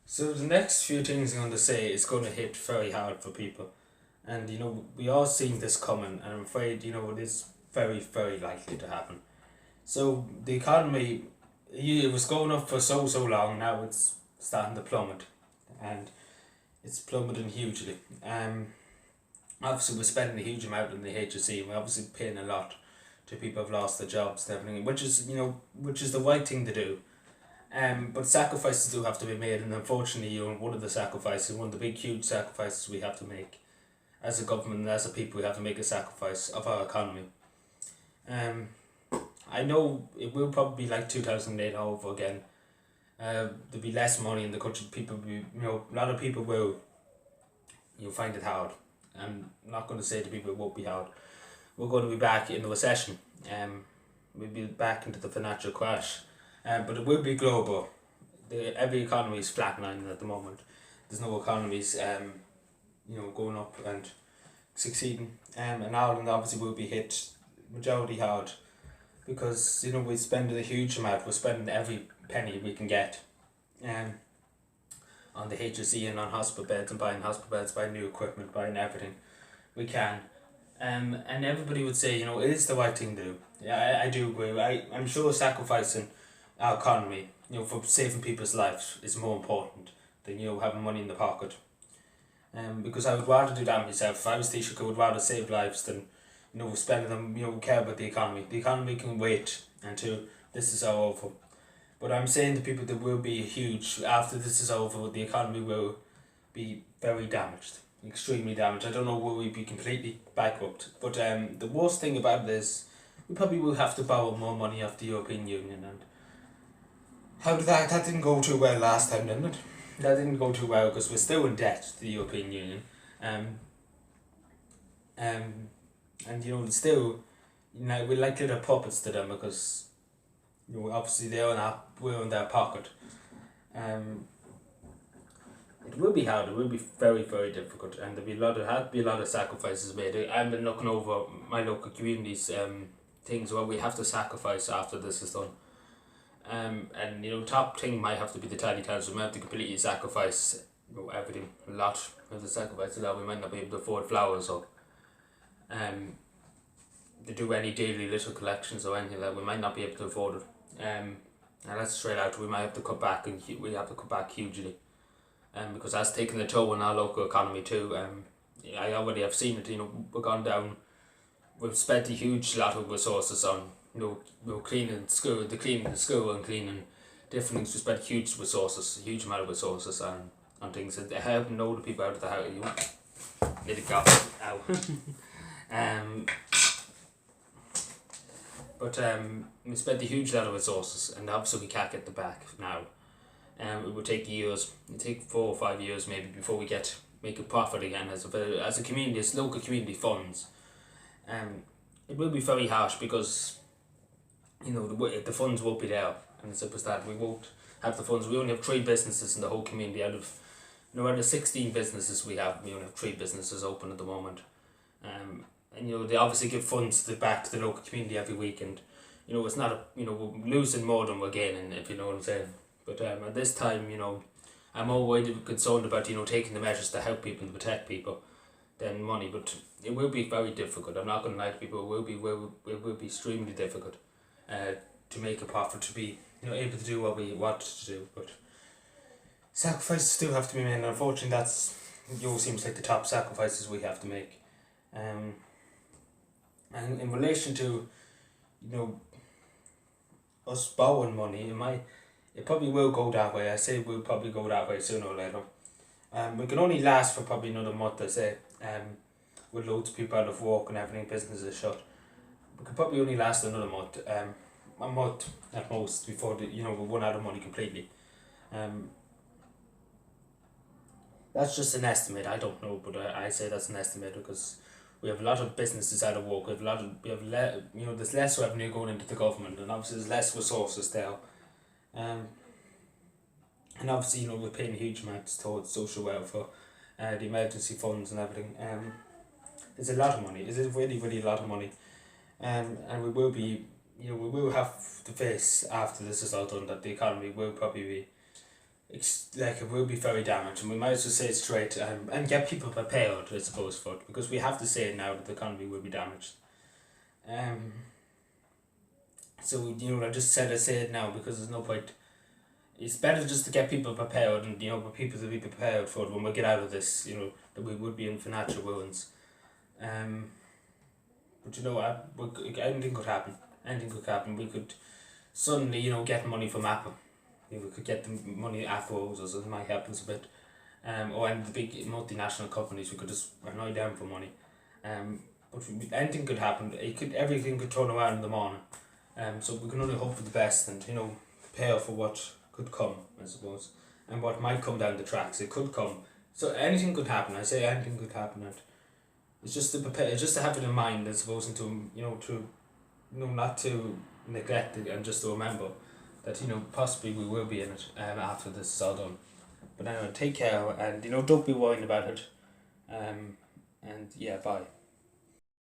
So the next few things I'm going to say is going to hit very hard for people. And, we all seen this coming, and I'm afraid, it is very, very likely to happen. So the economy, it was going up for so long, now it's starting to plummet. And it's plummeting hugely. Obviously we're spending a huge amount on the HSE, and we're obviously paying a lot to people who've lost their jobs and everything, which is the right thing to do. But sacrifices do have to be made, and unfortunately, one of the sacrifices, one of the big, huge sacrifices we have to make as a government and as a people, we have to make a sacrifice of our economy. I know it will probably be like 2008 all over again. There'll be less money in the country. People be, a lot of people will, find it hard. I'm not going to say to people it won't be hard. We're going to be back in the recession. We'll be back into the financial crash. But it will be global. Every economy is flatlining at the moment. There's no economies, going up and succeeding. And Ireland obviously will be hit majority hard because we're spending a huge amount. We're spending every penny we can get, on the HSE and on hospital beds and buying hospital beds, buying new equipment, buying everything we can. And everybody would say, it is the right thing to do. Yeah, I do agree. I'm sure sacrificing our economy, for saving people's lives is more important than, having money in the pocket. Because I would rather do that myself. If I was Taoiseach, I would rather save lives than, spending them, care about the economy. The economy can wait until this is all over. But I'm saying to people there will be a huge, after this is over, the economy will be very damaged. Extremely damaged. I don't know will we be completely bankrupt. But the worst thing about it is we probably will have to borrow more money off the European Union, and how did that didn't go too well last time, didn't it? That didn't go too well because we're still in debt to the European Union. And still, we're like little puppets to them because obviously we're in their pocket. It will be hard. It will be very, very difficult, and have to be a lot of sacrifices made. I've been looking over my local communities, things where we have to sacrifice after this is done. And top thing might have to be the tiny towns. We might have to completely sacrifice everything. A lot. We have to sacrifice a lot. We might not be able to afford flowers or to do any daily little collections or anything like that. We might not be able to afford it. And that's straight out. We might have to cut back, and we have to cut back hugely. Because that's taking a toll on our local economy too. I already have seen it. We've gone down. We've spent a huge lot of resources on cleaning school, cleaning the school and cleaning different things. We spent huge amount of resources on things. And helping older people out of the house. Let it go. Ow. But we spent a huge lot of resources, and obviously we can't get them back now. It would take years. It would take 4 or 5 years maybe before we make a profit again as a community, as local community funds. It will be very harsh because the funds won't be there, and it's simple as that. We won't have the funds. We only have 3 businesses in the whole community out of 16 businesses we have. We only have 3 businesses open at the moment. And they obviously give funds back to the local community every week, and it's not we're losing more than we're gaining, if you know what I'm saying. But at this time, I'm more worried and concerned about taking the measures to help people and protect people than money. But it will be very difficult. I'm not going to lie to people. It will be extremely difficult to make a profit, to be able to do what we want to do. But sacrifices still have to be made. And unfortunately, that's seems like the top sacrifices we have to make. And in relation to us borrowing money, it probably will go that way. I say it will probably go that way sooner or later. We can only last for probably another month, I say. With loads of people out of work and everything, businesses shut. We could probably only last another month. A month at most before we run out of money completely. That's just an estimate. I don't know, but I say that's an estimate because we have a lot of businesses out of work. There's less revenue going into the government, and obviously there's less resources there. And obviously, we're paying huge amounts towards social welfare, the emergency funds and everything. It's a lot of money. It's really, really a lot of money. And we will we will have to face, after this is all done, that the economy will probably be it's like it will be very damaged, and we might as well say it straight, and get people prepared, I suppose, for it, because we have to say it now that the economy will be damaged. Um, so I just said I say it now because there's no point. It's better just to get people prepared, and for people to be prepared for it when we get out of this. That we would be in financial ruins. But anything could happen. Anything could happen. We could suddenly, get money from Apple. We could get the money afterwards, or something might happen a bit. And the big multinational companies, we could just annoy them for money. But anything could happen. Everything could turn around in the morning. So we can only hope for the best, and prepare for what could come, I suppose, and what might come down the tracks. It could come. So anything could happen. I say anything could happen, and it's just to prepare. It's just to have it in mind, I suppose, and not to neglect it, and just to remember that possibly we will be in it after this is all done. But anyway, take care, and don't be worrying about it. And yeah, bye.